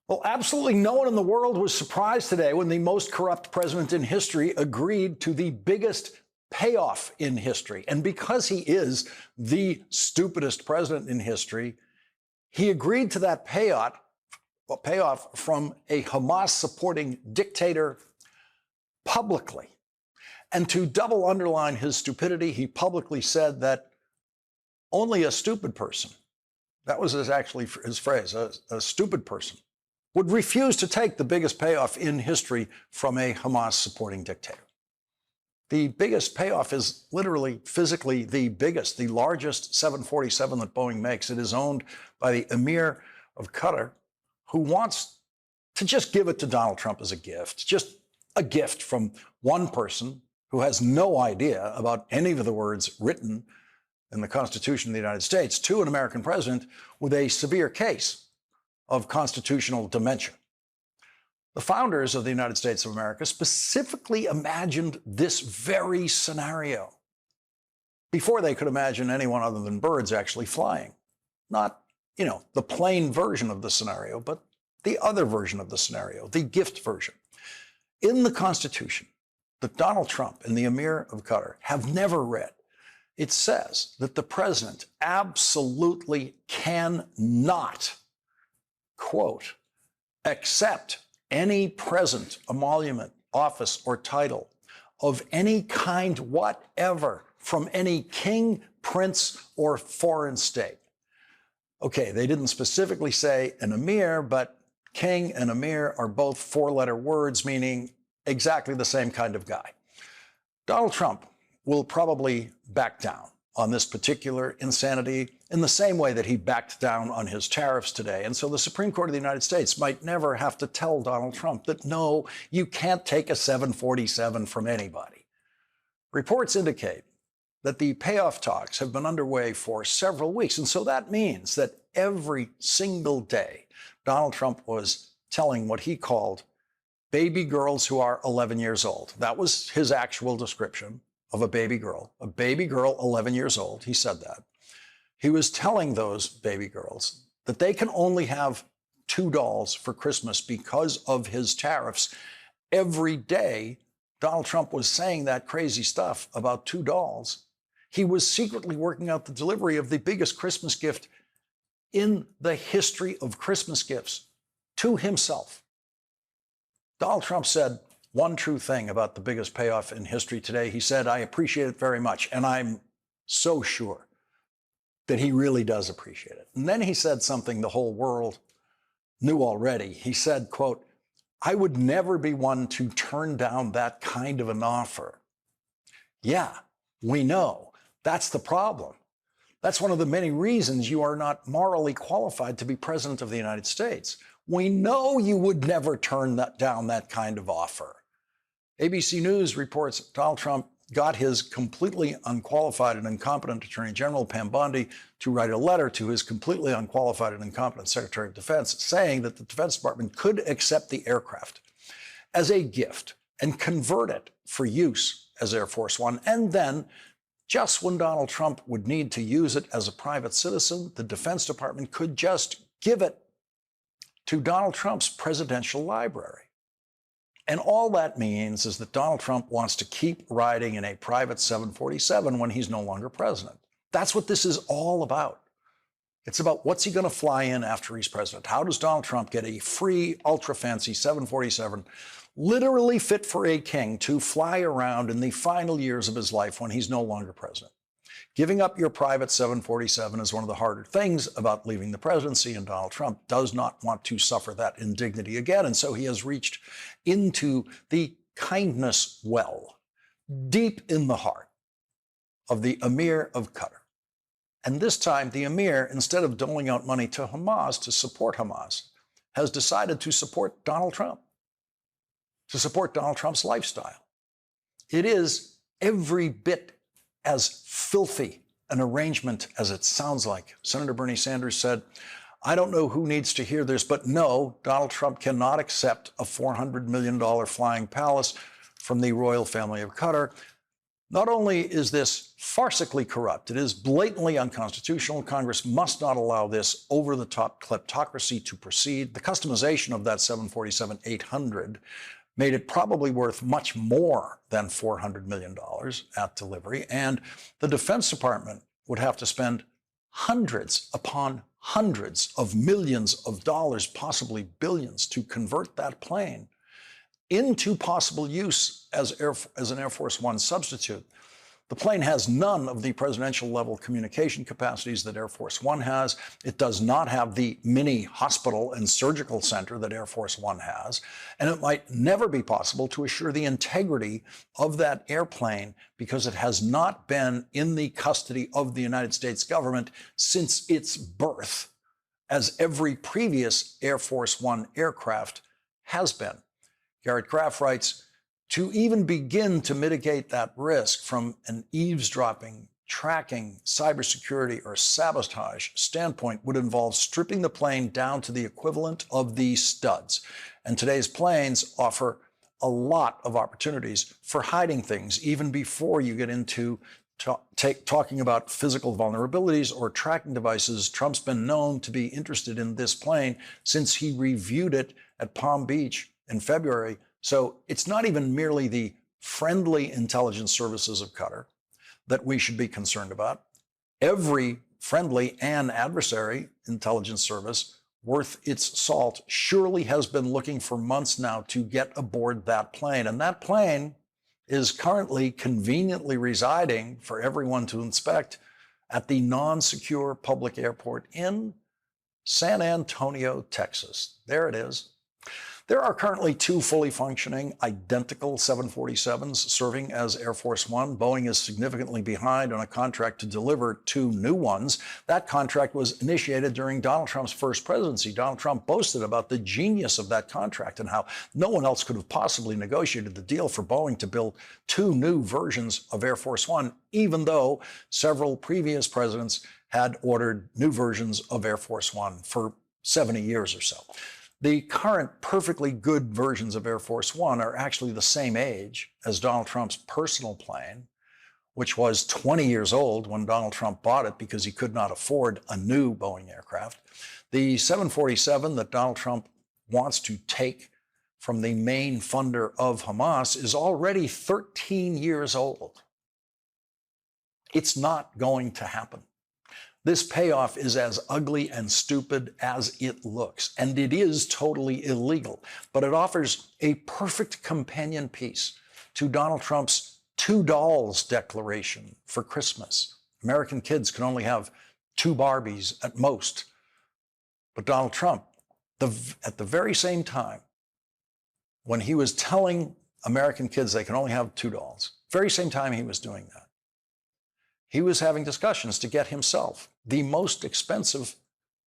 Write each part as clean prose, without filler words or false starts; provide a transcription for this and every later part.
Well, absolutely no one in the world was surprised today when the most corrupt president in history agreed to the biggest payoff in history. And because he is the stupidest president in history, he agreed to that payoff from a Hamas supporting dictator publicly. And to double underline his stupidity, he publicly said that only a stupid person, that was his phrase, a stupid person, would refuse to take the biggest payoff in history from a Hamas supporting dictator. The biggest payoff is literally physically the biggest, the largest 747 that Boeing makes. It is owned by the Emir of Qatar, who wants to just give it to Donald Trump as a gift, just a gift from one person who has no idea about any of the words written in the Constitution of the United States to an American president with a severe case of constitutional dementia. The founders of the United States of America specifically imagined this very scenario before they could imagine anyone other than birds actually flying. Not, the plain version of the scenario, but the other version of the scenario, the gift version. In the Constitution that Donald Trump and the Emir of Qatar have never read, it says that the president absolutely cannot, quote, accept any present, emolument, office, or title of any kind whatever from any king, prince, or foreign state. Okay, they didn't specifically say an emir, but king and emir are both four-letter words meaning exactly the same kind of guy. Donald Trump will probably back down on this particular insanity in the same way that he backed down on his tariffs today. And so the Supreme Court of the United States might never have to tell Donald Trump that, no, you can't take a 747 from anybody. Reports indicate that the payoff talks have been underway for several weeks. And so that means that every single day, Donald Trump was telling what he called baby girls who are 11 years old. That was his actual description of a baby girl 11 years old. He said that. He was telling those baby girls that they can only have 2 dolls for Christmas because of his tariffs. Every day, Donald Trump was saying that crazy stuff about 2 dolls. He was secretly working out the delivery of the biggest Christmas gift in the history of Christmas gifts to himself. Donald Trump said one true thing about the biggest payoff in history today. He said, I appreciate it very much. And I'm so sure that he really does appreciate it. And then he said something the whole world knew already. He said, quote, I would never be one to turn down that kind of an offer. Yeah, we know. That's the problem. That's one of the many reasons you are not morally qualified to be president of the United States. We know you would never turn down that kind of offer. ABC News reports Donald Trump got his completely unqualified and incompetent Attorney General Pam Bondi to write a letter to his completely unqualified and incompetent Secretary of Defense saying that the Defense Department could accept the aircraft as a gift and convert it for use as Air Force One. And then, just when Donald Trump would need to use it as a private citizen, the Defense Department could just give it to Donald Trump's presidential library. And all that means is that Donald Trump wants to keep riding in a private 747 when he's no longer president. That's what this is all about. It's about what's he going to fly in after he's president. How does Donald Trump get a free, ultra fancy 747, literally fit for a king, to fly around in the final years of his life when he's no longer president? Giving up your private 747 is one of the harder things about leaving the presidency, and Donald Trump does not want to suffer that indignity again. And so he has reached into the kindness well, deep in the heart of the Emir of Qatar. And this time, the Emir, instead of doling out money to Hamas to support Hamas, has decided to support Donald Trump, to support Donald Trump's lifestyle. It is every bit as filthy an arrangement as it sounds like. Senator Bernie Sanders said, I don't know who needs to hear this, but no, Donald Trump cannot accept a $400 million flying palace from the royal family of Qatar. Not only is this farcically corrupt, it is blatantly unconstitutional. Congress must not allow this over-the-top kleptocracy to proceed. The customization of that 747-800 made it probably worth much more than $400 million at delivery, and the Defense Department would have to spend hundreds upon hundreds of millions of dollars, possibly billions, to convert that plane into possible use as an Air Force One substitute. The plane has none of the presidential level communication capacities that Air Force One has. It does not have the mini hospital and surgical center that Air Force One has. And it might never be possible to assure the integrity of that airplane because it has not been in the custody of the United States government since its birth, as every previous Air Force One aircraft has been. Garrett Graff writes, to even begin to mitigate that risk from an eavesdropping, tracking, cybersecurity, or sabotage standpoint would involve stripping the plane down to the equivalent of the studs. And today's planes offer a lot of opportunities for hiding things, even before you get into talking about physical vulnerabilities or tracking devices. Trump's been known to be interested in this plane since he reviewed it at Palm Beach in February. So it's not even merely the friendly intelligence services of Qatar that we should be concerned about. Every friendly and adversary intelligence service worth its salt surely has been looking for months now to get aboard that plane. And that plane is currently conveniently residing for everyone to inspect at the non-secure public airport in San Antonio, Texas. There it is. There are currently two fully functioning, identical 747s serving as Air Force One. Boeing is significantly behind on a contract to deliver two new ones. That contract was initiated during Donald Trump's first presidency. Donald Trump boasted about the genius of that contract and how no one else could have possibly negotiated the deal for Boeing to build two new versions of Air Force One, even though several previous presidents had ordered new versions of Air Force One for 70 years or so. The current perfectly good versions of Air Force One are actually the same age as Donald Trump's personal plane, which was 20 years old when Donald Trump bought it because he could not afford a new Boeing aircraft. The 747 that Donald Trump wants to take from the main funder of Hamas is already 13 years old. It's not going to happen. This payoff is as ugly and stupid as it looks, and it is totally illegal. But it offers a perfect companion piece to Donald Trump's two dolls declaration for Christmas. American kids can only have two Barbies at most. But Donald Trump, at the very same time, when he was telling American kids they can only have two dolls, very same time he was doing that, he was having discussions to get himself the most expensive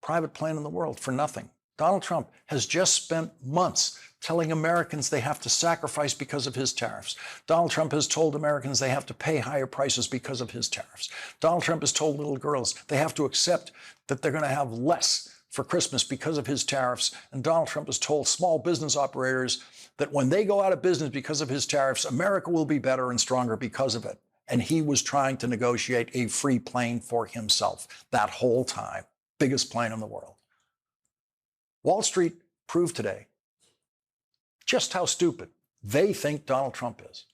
private plane in the world for nothing. Donald Trump has just spent months telling Americans they have to sacrifice because of his tariffs. Donald Trump has told Americans they have to pay higher prices because of his tariffs. Donald Trump has told little girls they have to accept that they're going to have less for Christmas because of his tariffs. And Donald Trump has told small business operators that when they go out of business because of his tariffs, America will be better and stronger because of it. And he was trying to negotiate a free plane for himself that whole time. Biggest plane in the world. Wall Street proved today just how stupid they think Donald Trump is.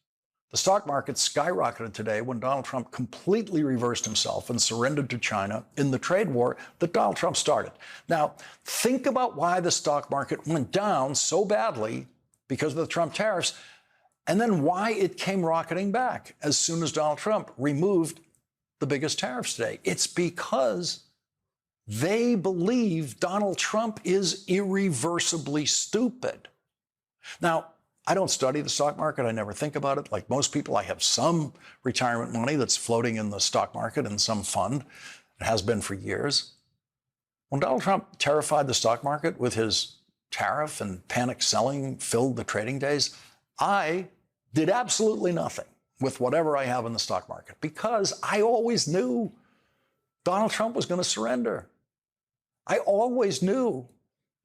The stock market skyrocketed today when Donald Trump completely reversed himself and surrendered to China in the trade war that Donald Trump started. Now, think about why the stock market went down so badly because of the Trump tariffs, and then why it came rocketing back as soon as Donald Trump removed the biggest tariffs today. It's because they believe Donald Trump is irreversibly stupid. Now, I don't study the stock market. I never think about it. Like most people, I have some retirement money that's floating in the stock market in some fund. It has been for years. When Donald Trump terrified the stock market with his tariff and panic selling filled the trading days, I did absolutely nothing with whatever I have in the stock market because I always knew Donald Trump was going to surrender. I always knew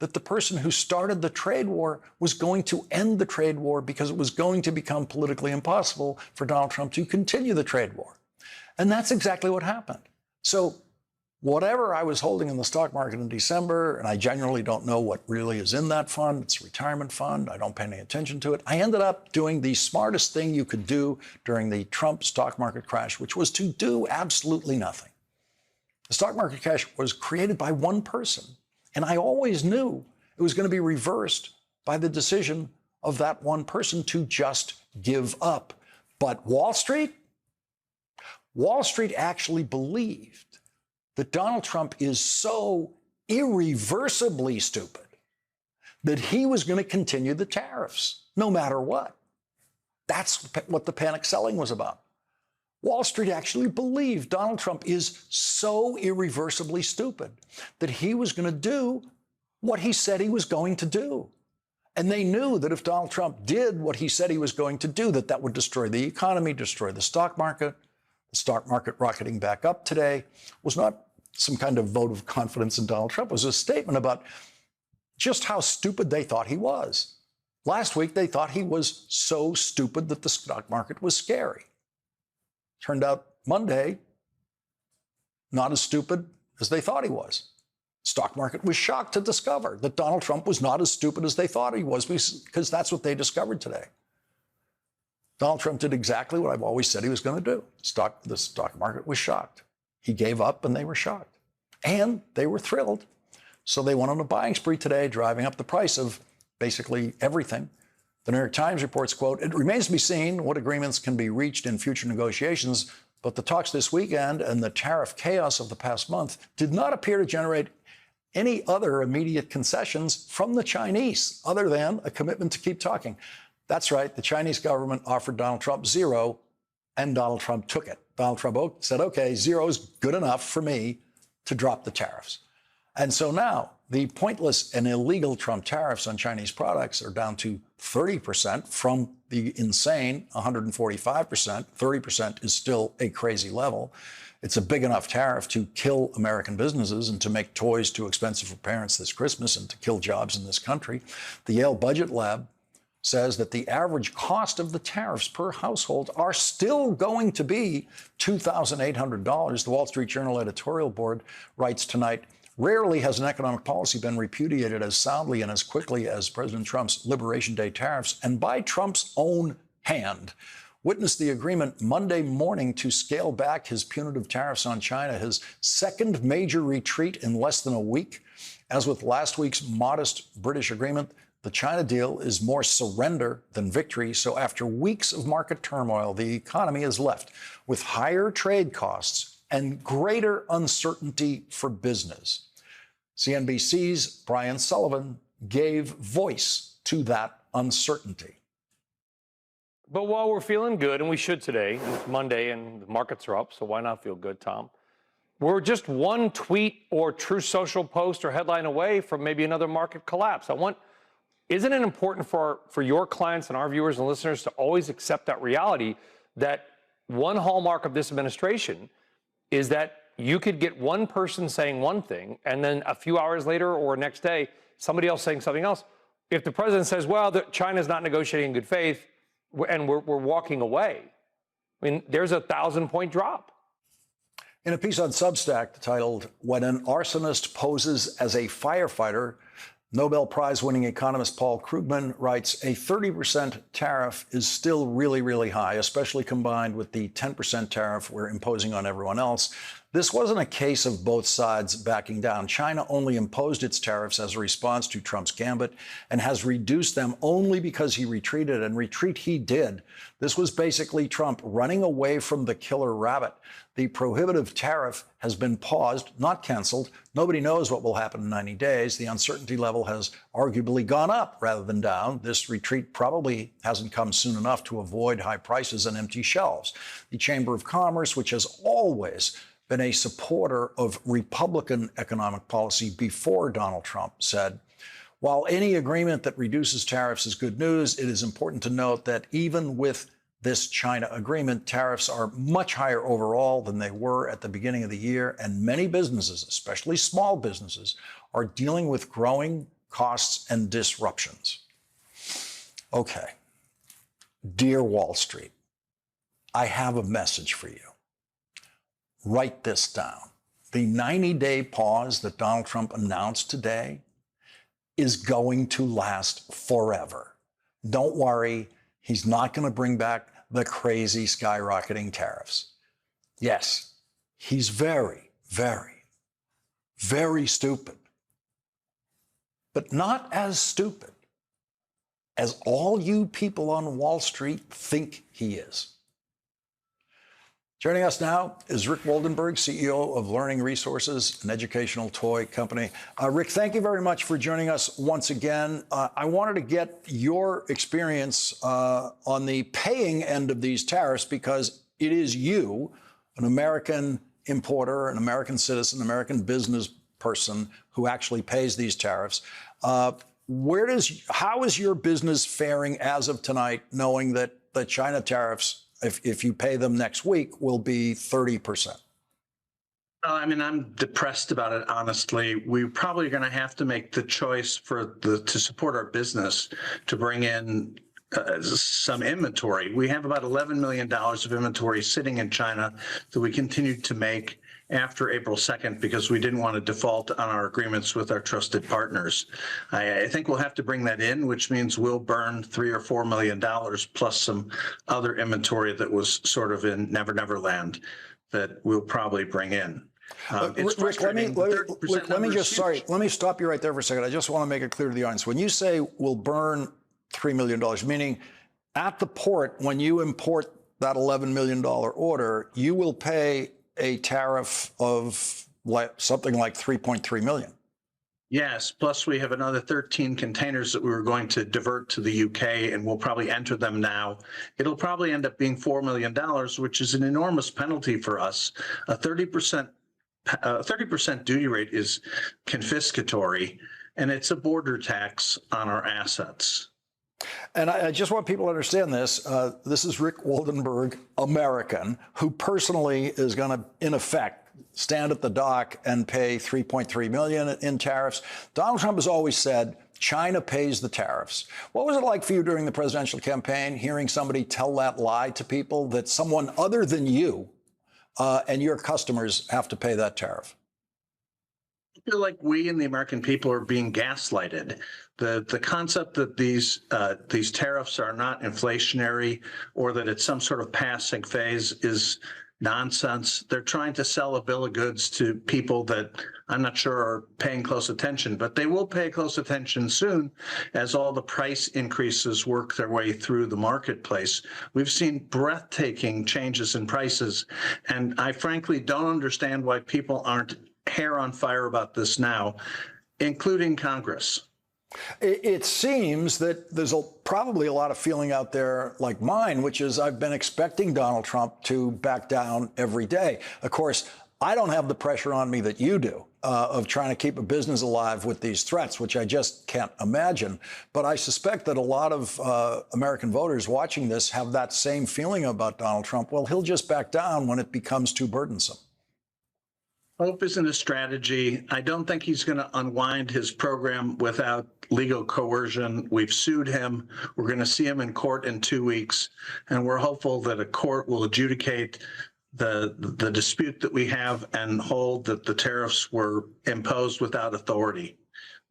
that the person who started the trade war was going to end the trade war because it was going to become politically impossible for Donald Trump to continue the trade war. And that's exactly what happened. So whatever I was holding in the stock market in December, and I genuinely don't know what really is in that fund, it's a retirement fund, I don't pay any attention to it, I ended up doing the smartest thing you could do during the Trump stock market crash, which was to do absolutely nothing. The stock market crash was created by one person, and I always knew it was going to be reversed by the decision of that one person to just give up. But Wall Street actually believed that Donald Trump is so irreversibly stupid that he was going to continue the tariffs no matter what. That's what the panic selling was about. Wall Street actually believed Donald Trump is so irreversibly stupid that he was going to do what he said he was going to do. And they knew that if Donald Trump did what he said he was going to do, that would destroy the economy, destroy the stock market. The stock market rocketing back up today was not some kind of vote of confidence in Donald Trump. It was a statement about just how stupid they thought he was. Last week, they thought he was so stupid that the stock market was scary. Turned out Monday, not as stupid as they thought he was. Stock market was shocked to discover that Donald Trump was not as stupid as they thought he was, because that's what they discovered today. Donald Trump did exactly what I've always said he was going to do. The stock market was shocked. He gave up and they were shocked. And they were thrilled. So they went on a buying spree today, driving up the price of basically everything. The New York Times reports, quote, "It remains to be seen what agreements can be reached in future negotiations, but the talks this weekend and the tariff chaos of the past month did not appear to generate any other immediate concessions from the Chinese other than a commitment to keep talking." That's right. The Chinese government offered Donald Trump zero, and Donald Trump took it. Donald Trump said, OK, zero is good enough for me to drop the tariffs. And so now the pointless and illegal Trump tariffs on Chinese products are down to 30% from the insane 145%. 30% is still a crazy level. It's a big enough tariff to kill American businesses and to make toys too expensive for parents this Christmas and to kill jobs in this country. The Yale Budget Lab says that the average cost of the tariffs per household are still going to be $2,800. The Wall Street Journal editorial board writes tonight, "Rarely has an economic policy been repudiated as soundly and as quickly as President Trump's Liberation Day tariffs, and by Trump's own hand." Witness the agreement Monday morning to scale back his punitive tariffs on China, his second major retreat in less than a week. As with last week's modest British agreement, the China deal is more surrender than victory. So after weeks of market turmoil, the economy is left with higher trade costs and greater uncertainty for business. CNBC's Brian Sullivan gave voice to that uncertainty. But while we're feeling good, and we should today, and it's Monday and the markets are up, so why not feel good, Tom? We're just one tweet or Truth Social post or headline away from maybe another market collapse. Isn't it important for your clients and our viewers and listeners to always accept that reality that one hallmark of this administration is that you could get one person saying one thing and then a few hours later or next day, somebody else saying something else. If the president says, well, China's not negotiating in good faith and we're walking away, I mean, there's a 1,000-point drop. In a piece on Substack titled, "When an Arsonist Poses as a Firefighter," Nobel Prize-winning economist Paul Krugman writes, "A 30% tariff is still really, really high, especially combined with the 10% tariff we're imposing on everyone else. This wasn't a case of both sides backing down. China only imposed its tariffs as a response to Trump's gambit and has reduced them only because he retreated, and retreat he did. This was basically Trump running away from the killer rabbit. The prohibitive tariff has been paused, not canceled. Nobody knows what will happen in 90 days. The uncertainty level has arguably gone up rather than down. This retreat probably hasn't come soon enough to avoid high prices and empty shelves. The Chamber of Commerce, which has always been a supporter of Republican economic policy before Donald Trump, said, while any agreement that reduces tariffs is good news, it is important to note that even with this China agreement, tariffs are much higher overall than they were at the beginning of the year, and many businesses, especially small businesses, are dealing with growing costs, and disruptions. Okay. Dear Wall Street, I have a message for you. Write this down. The 90-day pause that Donald Trump announced today is going to last forever. Don't worry, he's not going to bring back the crazy skyrocketing tariffs. Yes, he's very, very, very stupid, but not as stupid as all you people on Wall Street think he is. Joining us now is Rick Woldenberg, CEO of Learning Resources, an educational toy company. Rick, thank you very much for joining us once again. I wanted to get your experience on the paying end of these tariffs because it is you, an American importer, an American citizen, an American business person who actually pays these tariffs. How is your business faring as of tonight, knowing that the China tariffs, if you pay them next week, will be 30%? I mean, I'm depressed about it, honestly. We're probably going to have to make the choice to support our business to bring in some inventory. We have about $11 million of inventory sitting in China that we continued to make after April 2nd because we didn't want to default on our agreements with our trusted partners. I think we'll have to bring that in, which means we'll burn $3 or $4 million plus some other inventory that was sort of in Never Never Land that we'll probably bring in. Rick, let me stop you right there for a second. I just want to make it clear to the audience. When you say we'll burn $3 million, meaning at the port, when you import that $11 million order, you will pay a tariff of something like 3.3 million. Yes, plus we have another 13 containers that we were going to divert to the UK, and we'll probably enter them now. It'll probably end up being $4 million, which is an enormous penalty for us. A 30% duty rate is confiscatory, and it's a border tax on our assets. And I just want people to understand this. This is Rick Woldenberg, American, who personally is going to, in effect, stand at the dock and pay $3.3 million in tariffs. Donald Trump has always said China pays the tariffs. What was it like for you during the presidential campaign, hearing somebody tell that lie to people that someone other than you and your customers have to pay that tariff? I feel like we and the American people are being gaslighted. The concept that these tariffs are not inflationary or that it's some sort of passing phase is nonsense. They're trying to sell a bill of goods to people that I'm not sure are paying close attention, but they will pay close attention soon as all the price increases work their way through the marketplace. We've seen breathtaking changes in prices, and I frankly don't understand why people aren't hair on fire about this now, including Congress. It seems that there's probably a lot of feeling out there like mine, which is I've been expecting Donald Trump to back down every day. Of course, I don't have the pressure on me that you do of trying to keep a business alive with these threats, which I just can't imagine. But I suspect that a lot of American voters watching this have that same feeling about Donald Trump. Well, he'll just back down when it becomes too burdensome. Hope isn't a strategy. I don't think he's going to unwind his program without legal coercion. We've sued him. We're going to see him in court in 2 weeks, and we're hopeful that a court will adjudicate the dispute that we have and hold that the tariffs were imposed without authority.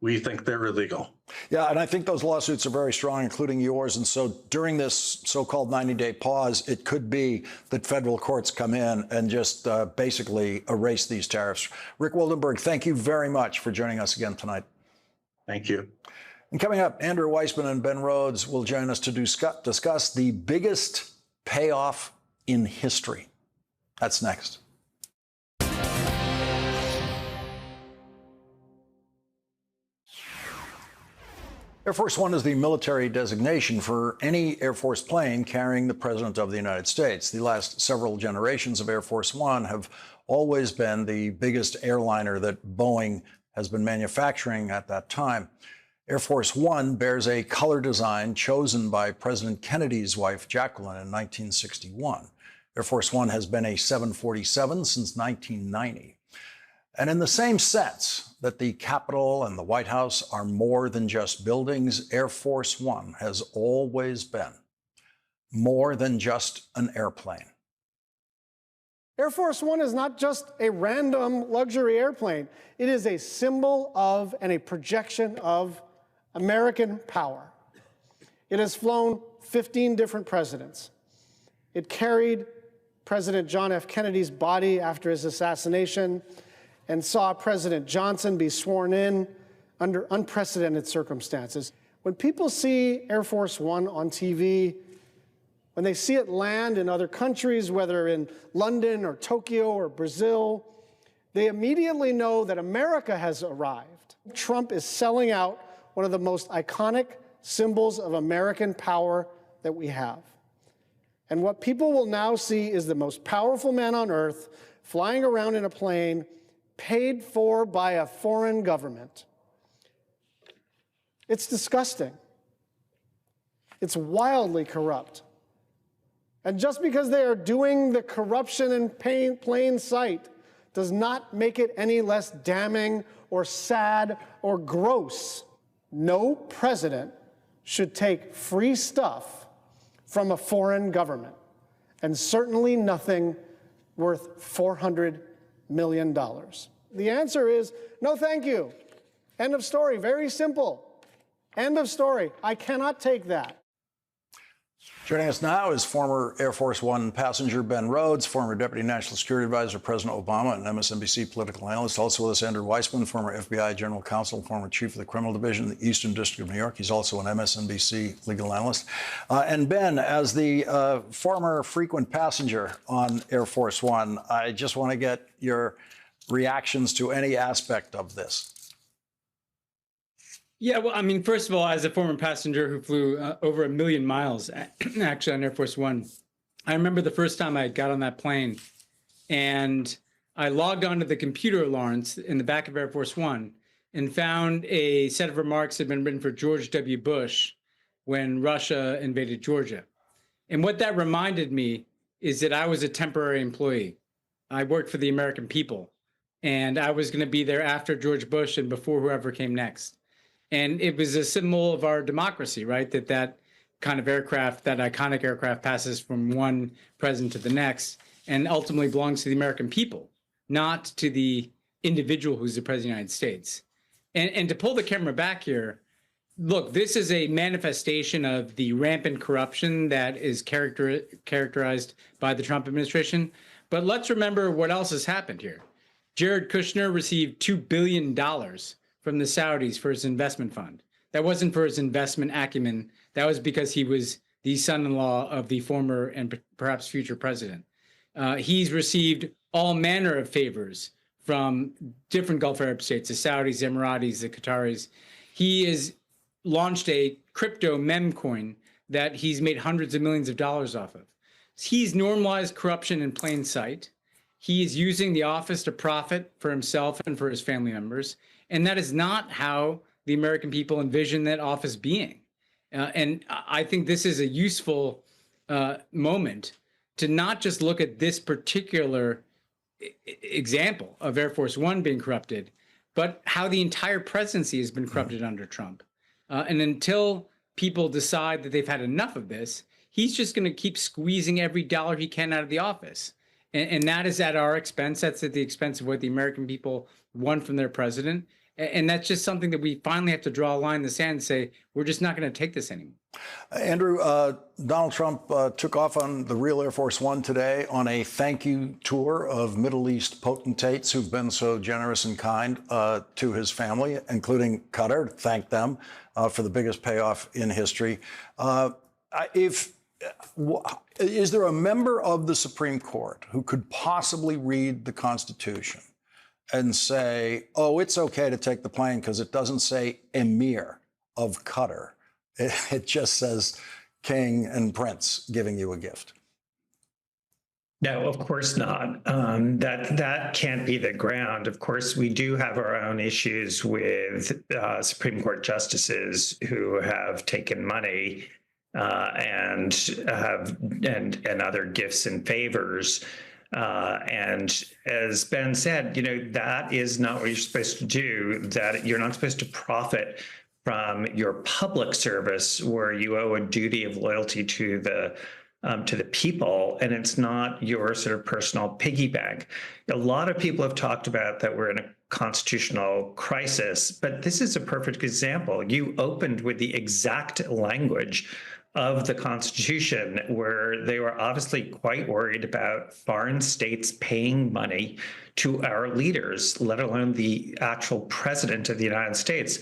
We think they're illegal. Yeah, and I think those lawsuits are very strong, including yours. And so during this so-called 90-day pause, it could be that federal courts come in and just basically erase these tariffs. Rick Woldenberg, thank you very much for joining us again tonight. Thank you. And coming up, Andrew Weissman and Ben Rhodes will join us to discuss the biggest payoff in history. That's next. Air Force One is the military designation for any Air Force plane carrying the President of the United States. The last several generations of Air Force One have always been the biggest airliner that Boeing has been manufacturing at that time. Air Force One bears a color design chosen by President Kennedy's wife, Jacqueline, in 1961. Air Force One has been a 747 since 1990. And in the same sense, that the Capitol and the White House are more than just buildings, Air Force One has always been more than just an airplane. Air Force One is not just a random luxury airplane. It is a symbol of and a projection of American power. It has flown 15 different presidents. It carried President John F. Kennedy's body after his assassination and saw President Johnson be sworn in under unprecedented circumstances. When people see Air Force One on TV, when they see it land in other countries, whether in London or Tokyo or Brazil, they immediately know that America has arrived. Trump is selling out one of the most iconic symbols of American power that we have. And what people will now see is the most powerful man on earth flying around in a plane paid for by a foreign government. It's disgusting. It's wildly corrupt. And just because they are doing the corruption in plain sight does not make it any less damning or sad or gross. No president should take free stuff from a foreign government, and certainly nothing worth $400 million. The answer is no, thank you. End of story. Very simple. End of story. I cannot take that. Joining us now is former Air Force One passenger Ben Rhodes, former Deputy National Security Advisor to President Obama and MSNBC political analyst. Also with us, Andrew Weissmann, former FBI General Counsel, former Chief of the Criminal Division of the Eastern District of New York. He's also an MSNBC legal analyst. And Ben, as the former frequent passenger on Air Force One, I just want to get your reactions to any aspect of this. Yeah, well, I mean, first of all, as a former passenger who flew over 1 million miles, actually on Air Force One, I remember the first time I got on that plane and I logged onto the computer, Lawrence, in the back of Air Force One and found a set of remarks that had been written for George W. Bush when Russia invaded Georgia. And what that reminded me is that I was a temporary employee. I worked for the American people, and I was going to be there after George Bush and before whoever came next. And it was a symbol of our democracy, right? That kind of aircraft, that iconic aircraft passes from one president to the next and ultimately belongs to the American people, not to the individual who's the president of the United States. And to pull the camera back here, look, this is a manifestation of the rampant corruption that is characterized by the Trump administration. But let's remember what else has happened here. Jared Kushner received $2 billion from the Saudis for his investment fund. That wasn't for his investment acumen. That was because he was the son-in-law of the former and perhaps future president. He's received all manner of favors from different Gulf Arab states, the Saudis, the Emiratis, the Qataris. He has launched a crypto meme coin that he's made hundreds of millions of dollars off of. He's normalized corruption in plain sight. He is using the office to profit for himself and for his family members. And that is not how the American people envision that office being. And I think this is a useful moment to not just look at this particular example of Air Force One being corrupted, but how the entire presidency has been corrupted under Trump. And until people decide that they've had enough of this, he's just going to keep squeezing every dollar he can out of the office. And that is at our expense. That's at the expense of what the American people want from their president. And that's just something that we finally have to draw a line in the sand and say, we're just not going to take this anymore. Andrew, Donald Trump took off on the real Air Force One today on a thank you tour of Middle East potentates who've been so generous and kind to his family, including Qatar. Thank them for the biggest payoff in history. Is there a member of the Supreme Court who could possibly read the Constitution and say, oh, it's okay to take the plane because it doesn't say Emir of Qatar. It just says King and Prince giving you a gift? No, of course not. That can't be the ground. Of course, we do have our own issues with Supreme Court justices who have taken money and other gifts and favors. And as Ben said, that is not what you're supposed to do, that you're not supposed to profit from your public service where you owe a duty of loyalty to the people, and it's not your sort of personal piggy bank. A lot of people have talked about that we're in a constitutional crisis, but this is a perfect example. You opened with the exact language of the Constitution, where they were obviously quite worried about foreign states paying money to our leaders, let alone the actual president of the United States.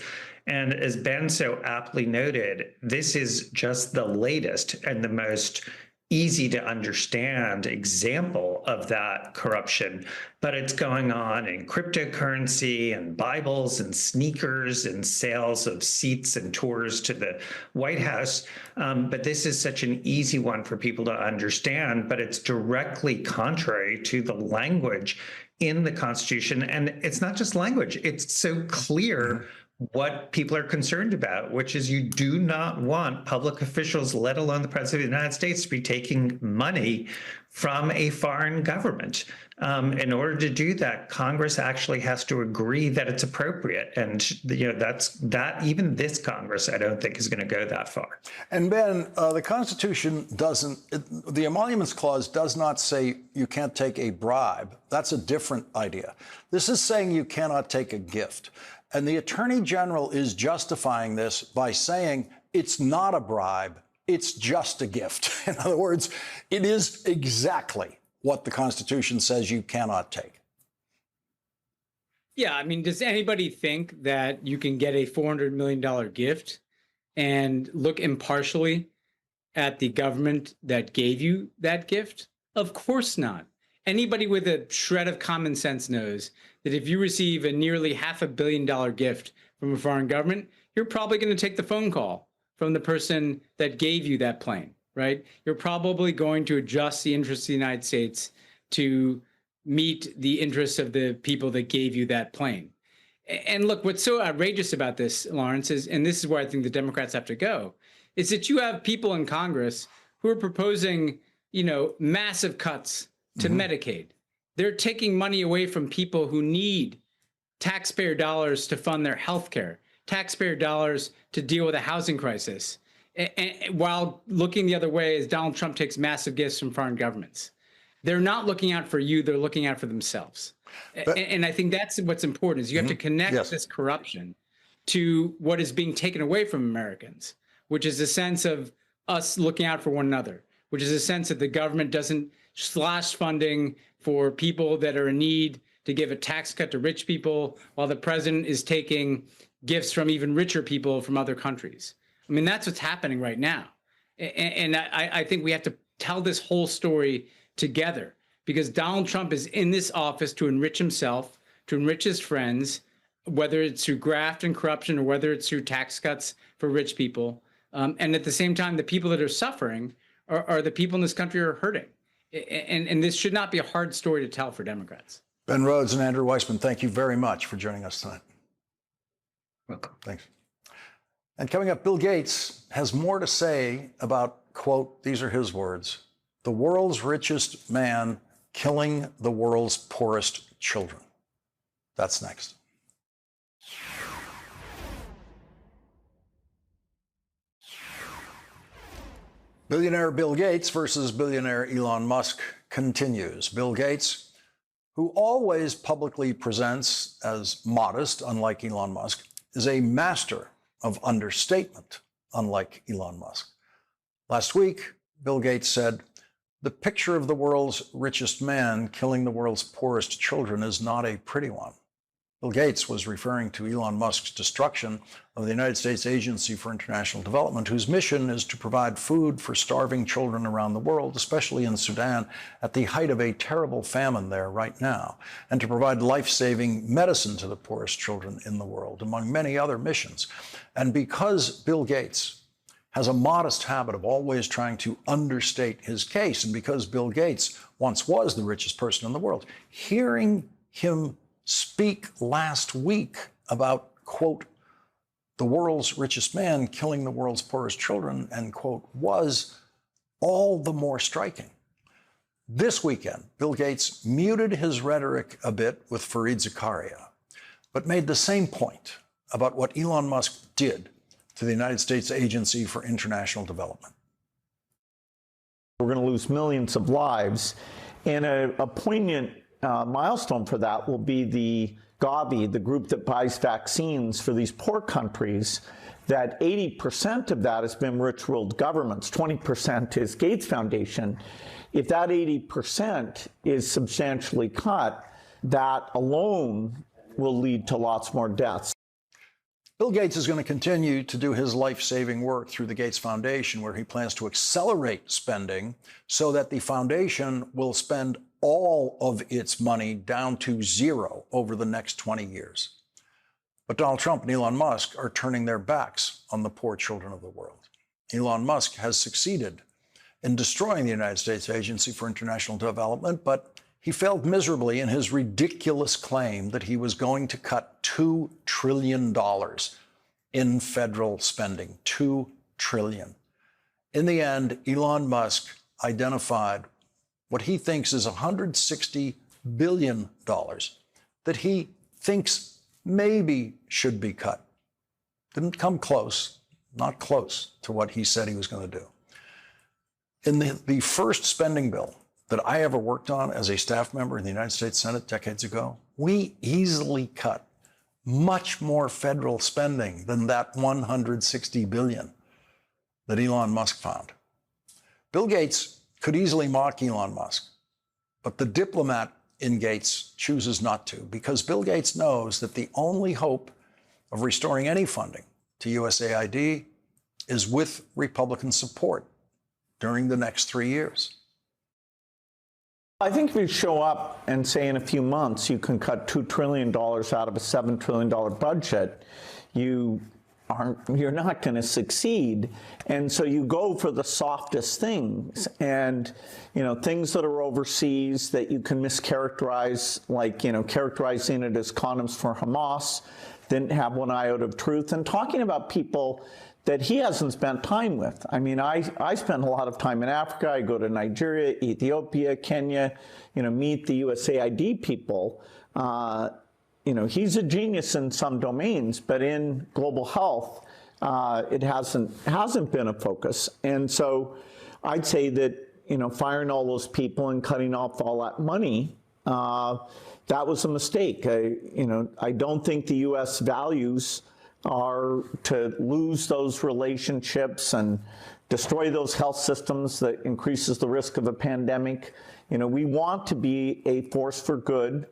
And as Ben so aptly noted, this is just the latest and the most easy to understand example of that corruption, but it's going on in cryptocurrency and Bibles and sneakers and sales of seats and tours to the White House. But this is such an easy one for people to understand, but it's directly contrary to the language in the Constitution. And it's not just language, it's so clear what people are concerned about, which is you do not want public officials, let alone the President of the United States, to be taking money from a foreign government. In order to do that, Congress actually has to agree that it's appropriate. And even this Congress, I don't think, is going to go that far. And Ben, the Constitution the Emoluments Clause does not say you can't take a bribe. That's a different idea. This is saying you cannot take a gift. And the Attorney General is justifying this by saying it's not a bribe, it's just a gift. In other words, it is exactly what the Constitution says you cannot take. Yeah, I mean, does anybody think that you can get a $400 million gift and look impartially at the government that gave you that gift? Of course not. Anybody with a shred of common sense knows that if you receive a nearly $500 million gift from a foreign government, you're probably going to take the phone call from the person that gave you that plane, right? You're probably going to adjust the interests of the United States to meet the interests of the people that gave you that plane. And look, what's so outrageous about this, Lawrence, is, and this is where I think the Democrats have to go, is that you have people in Congress who are proposing, massive cuts to Medicaid. They're taking money away from people who need taxpayer dollars to fund their health care, taxpayer dollars to deal with a housing crisis, and while looking the other way as Donald Trump takes massive gifts from foreign governments. They're not looking out for you, they're looking out for themselves. And I think that's what's important, is you have to connect this corruption to what is being taken away from Americans, which is a sense of us looking out for one another, which is a sense that the government doesn't slash funding for people that are in need to give a tax cut to rich people, while the president is taking gifts from even richer people from other countries. I mean, that's what's happening right now. And I think we have to tell this whole story together, because Donald Trump is in this office to enrich himself, to enrich his friends, whether it's through graft and corruption or whether it's through tax cuts for rich people. And at the same time, the people that are suffering are the people in this country who are hurting. And this should not be a hard story to tell for Democrats. Ben Rhodes and Andrew Weissman, thank you very much for joining us tonight. Welcome. Thanks. And coming up, Bill Gates has more to say about, quote, these are his words, the world's richest man killing the world's poorest children. That's next. Billionaire Bill Gates versus billionaire Elon Musk continues. Bill Gates, who always publicly presents as modest, unlike Elon Musk, is a master of understatement, unlike Elon Musk. Last week, Bill Gates said, the picture of the world's richest man killing the world's poorest children is not a pretty one. Bill Gates was referring to Elon Musk's destruction of the United States Agency for International Development, whose mission is to provide food for starving children around the world, especially in Sudan, at the height of a terrible famine there right now, and to provide life-saving medicine to the poorest children in the world, among many other missions. And because Bill Gates has a modest habit of always trying to understate his case, and because Bill Gates once was the richest person in the world, hearing him speak last week about, quote, the world's richest man killing the world's poorest children, end quote, was all the more striking. This weekend, Bill Gates muted his rhetoric a bit with Fareed Zakaria, but made the same point about what Elon Musk did to the United States Agency for International Development. We're going to lose millions of lives, and a poignant milestone for that will be the Gavi, the group that buys vaccines for these poor countries, that 80% of that has been rich world governments, 20% is Gates Foundation. If that 80% is substantially cut, that alone will lead to lots more deaths. Bill Gates is going to continue to do his life-saving work through the Gates Foundation, where he plans to accelerate spending so that the foundation will spend all of its money down to zero over the next 20 years. But Donald Trump and Elon Musk are turning their backs on the poor children of the world. Elon Musk has succeeded in destroying the United States Agency for International Development, but he failed miserably in his ridiculous claim that he was going to cut $2 trillion in federal spending. $2 trillion. In the end, Elon Musk identified what he thinks is $160 billion that he thinks maybe should be cut. Didn't come close, not close to what he said he was going to do. In the first spending bill that I ever worked on as a staff member in the United States Senate decades ago, we easily cut much more federal spending than that $160 billion that Elon Musk found. Bill Gates could easily mock Elon Musk, but the diplomat in Gates chooses not to, because Bill Gates knows that the only hope of restoring any funding to USAID is with Republican support during the next 3 years. I think if you show up and say in a few months you can cut $2 trillion out of a $7 trillion budget, you're not going to succeed. And so you go for the softest things, and things that are overseas that you can mischaracterize, like characterizing it as condoms for Hamas, didn't have one iota of truth, and talking about people that he hasn't spent time with. I mean, I spend a lot of time in Africa. I go to Nigeria, Ethiopia, Kenya, meet the USAID people. He's a genius in some domains, but in global health, it hasn't been a focus. And so I'd say that, firing all those people and cutting off all that money, that was a mistake. I don't think the U.S. values are to lose those relationships and destroy those health systems that increases the risk of a pandemic. We want to be a force for good.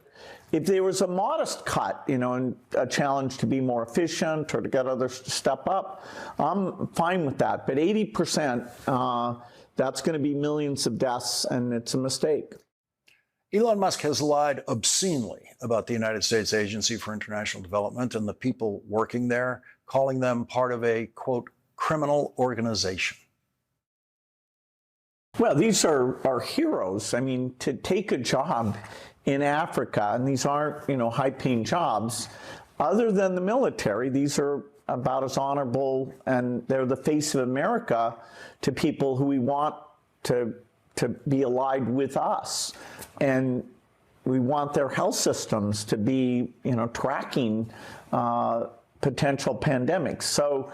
If there was a modest cut, and a challenge to be more efficient or to get others to step up, I'm fine with that. But 80%, that's going to be millions of deaths, and it's a mistake. Elon Musk has lied obscenely about the United States Agency for International Development and the people working there, calling them part of a, quote, criminal organization. Well, these are heroes. I mean, to take a job in Africa, and these aren't, high-paying jobs, other than the military, these are about as honorable, and they're the face of America to people who we want to be allied with us. And we want their health systems to be, tracking potential pandemics. So,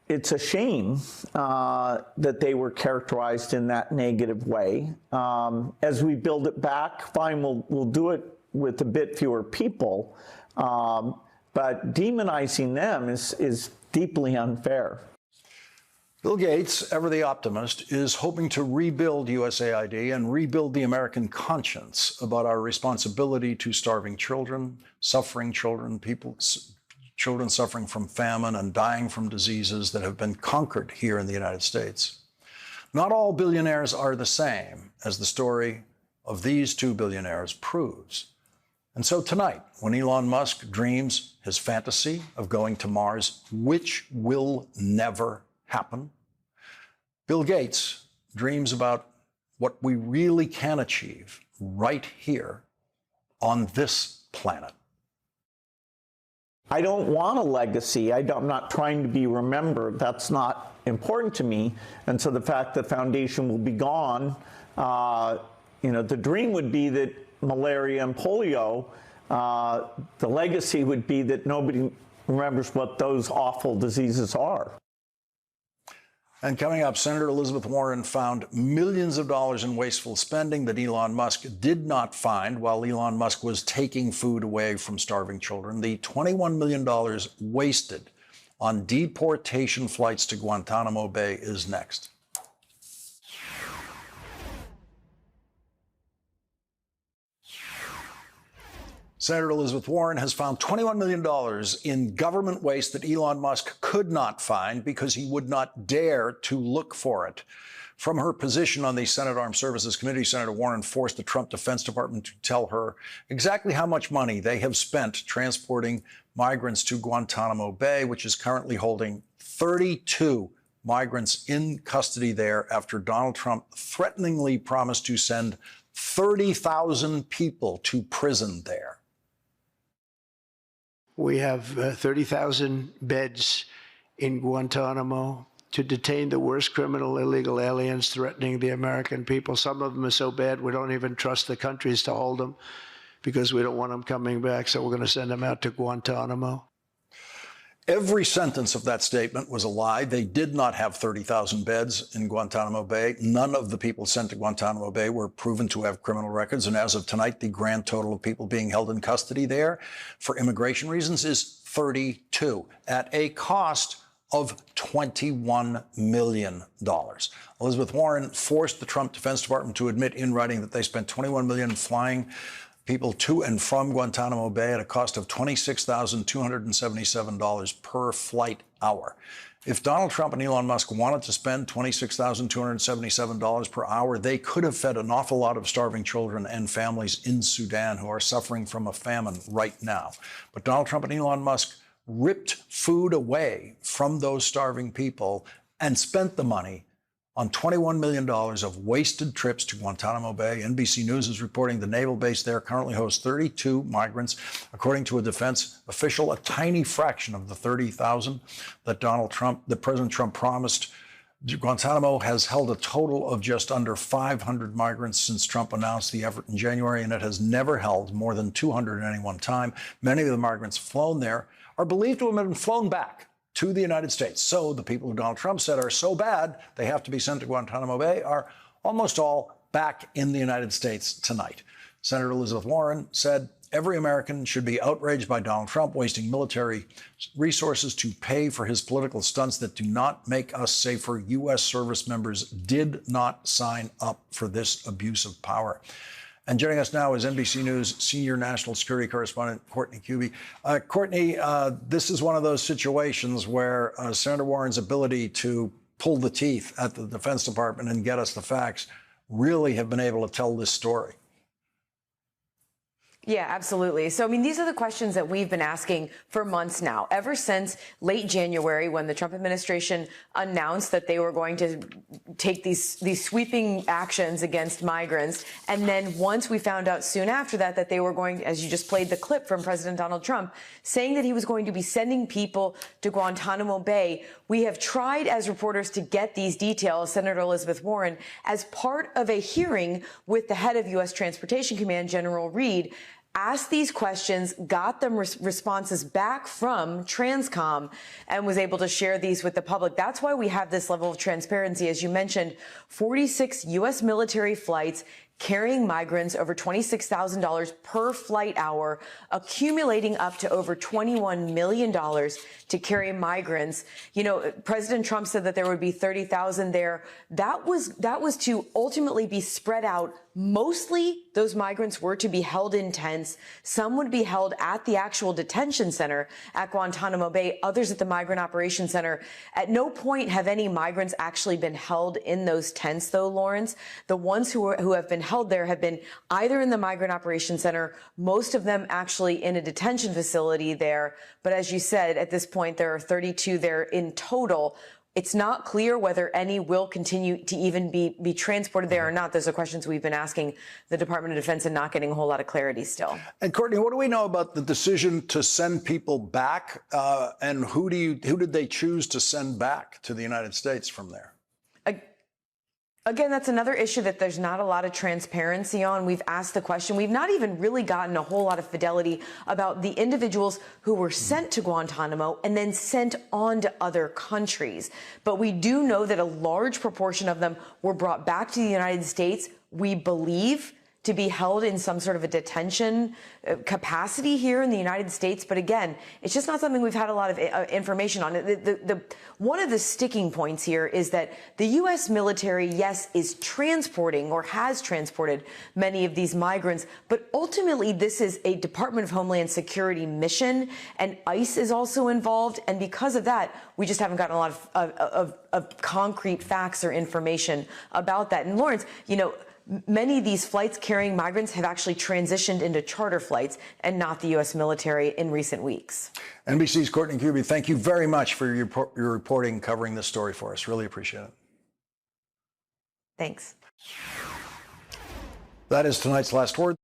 it's a shame that they were characterized in that negative way. As we build it back, fine, we'll do it with a bit fewer people. But demonizing them is deeply unfair. Bill Gates, ever the optimist, is hoping to rebuild USAID and rebuild the American conscience about our responsibility to starving children, suffering children, children suffering from famine and dying from diseases that have been conquered here in the United States. Not all billionaires are the same, as the story of these two billionaires proves. And so tonight, when Elon Musk dreams his fantasy of going to Mars, which will never happen, Bill Gates dreams about what we really can achieve right here on this planet. I don't want a legacy. I'm not trying to be remembered. That's not important to me. And so the fact that foundation will be gone, the dream would be that malaria and polio, the legacy would be that nobody remembers what those awful diseases are. And coming up, Senator Elizabeth Warren found millions of dollars in wasteful spending that Elon Musk did not find while Elon Musk was taking food away from starving children. The $21 million wasted on deportation flights to Guantanamo Bay is next. Senator Elizabeth Warren has found $21 million in government waste that Elon Musk could not find because he would not dare to look for it. From her position on the Senate Armed Services Committee, Senator Warren forced the Trump Defense Department to tell her exactly how much money they have spent transporting migrants to Guantanamo Bay, which is currently holding 32 migrants in custody there after Donald Trump threateningly promised to send 30,000 people to prison there. We have 30,000 beds in Guantanamo to detain the worst criminal illegal aliens threatening the American people. Some of them are so bad we don't even trust the countries to hold them because we don't want them coming back, so we're going to send them out to Guantanamo. Every sentence of that statement was a lie. They did not have 30,000 beds in Guantanamo Bay. None of the people sent to Guantanamo Bay were proven to have criminal records. And as of tonight, the grand total of people being held in custody there for immigration reasons is 32 at a cost of $21 million. Elizabeth Warren forced the Trump Defense Department to admit in writing that they spent $21 million flying people to and from Guantanamo Bay at a cost of $26,277 per flight hour. If Donald Trump and Elon Musk wanted to spend $26,277 per hour, they could have fed an awful lot of starving children and families in Sudan who are suffering from a famine right now. But Donald Trump and Elon Musk ripped food away from those starving people and spent the money on $21 million of wasted trips to Guantanamo Bay. NBC News is reporting the naval base there currently hosts 32 migrants. According to a defense official, a tiny fraction of the 30,000 that President Trump promised. Guantanamo has held a total of just under 500 migrants since Trump announced the effort in January, and it has never held more than 200 at any one time. Many of the migrants flown there are believed to have been flown back to the United States. So the people who Donald Trump said are so bad they have to be sent to Guantanamo Bay are almost all back in the United States tonight. Senator Elizabeth Warren said every American should be outraged by Donald Trump wasting military resources to pay for his political stunts that do not make us safer. U.S. service members did not sign up for this abuse of power. And joining us now is NBC News senior national security correspondent Courtney Kube. Courtney, this is one of those situations where Senator Warren's ability to pull the teeth at the Defense Department and get us the facts really have been able to tell this story. Yeah, absolutely. So, I mean, these are the questions that we've been asking for months now, ever since late January, when the Trump administration announced that they were going to take these sweeping actions against migrants. And then once we found out soon after that they were going, as you just played the clip from President Donald Trump, saying that he was going to be sending people to Guantanamo Bay, we have tried as reporters to get these details, Senator Elizabeth Warren, as part of a hearing with the head of U.S. Transportation Command, General Reed, asked these questions, got them responses back from Transcom, and was able to share these with the public. That's why we have this level of transparency. As you mentioned, 46 U.S. military flights carrying migrants, over $26,000 per flight hour, accumulating up to over $21 million to carry migrants. You know, President Trump said that there would be 30,000 there. That was to ultimately be spread out. Mostly those migrants were to be held in tents. Some would be held at the actual detention center at Guantanamo Bay, others at the Migrant Operations Center. At no point have any migrants actually been held in those tents, though, Lawrence. The ones who have been held there have been either in the Migrant Operations Center, most of them actually in a detention facility there. But as you said, at this point, there are 32 there in total. It's not clear whether any will continue to even be transported there or not. Those are questions we've been asking the Department of Defense and not getting a whole lot of clarity still. And Courtney, what do we know about the decision to send people back? And who did they choose to send back to the United States from there? Again, that's another issue that there's not a lot of transparency on. We've asked the question. We've not even really gotten a whole lot of fidelity about the individuals who were sent to Guantanamo and then sent on to other countries. But we do know that a large proportion of them were brought back to the United States, we believe, to be held in some sort of a detention capacity here in the United States. But again, it's just not something we've had a lot of information on. One of the sticking points here is that the U.S. military, yes, is transporting or has transported many of these migrants, but ultimately this is a Department of Homeland Security mission, and ICE is also involved. And because of that, we just haven't gotten a lot of concrete facts or information about that. And Lawrence, many of these flights carrying migrants have actually transitioned into charter flights and not the U.S. military in recent weeks. NBC's Courtney Kube, thank you very much for your reporting, covering this story for us. Really appreciate it. Thanks. That is tonight's Last Word.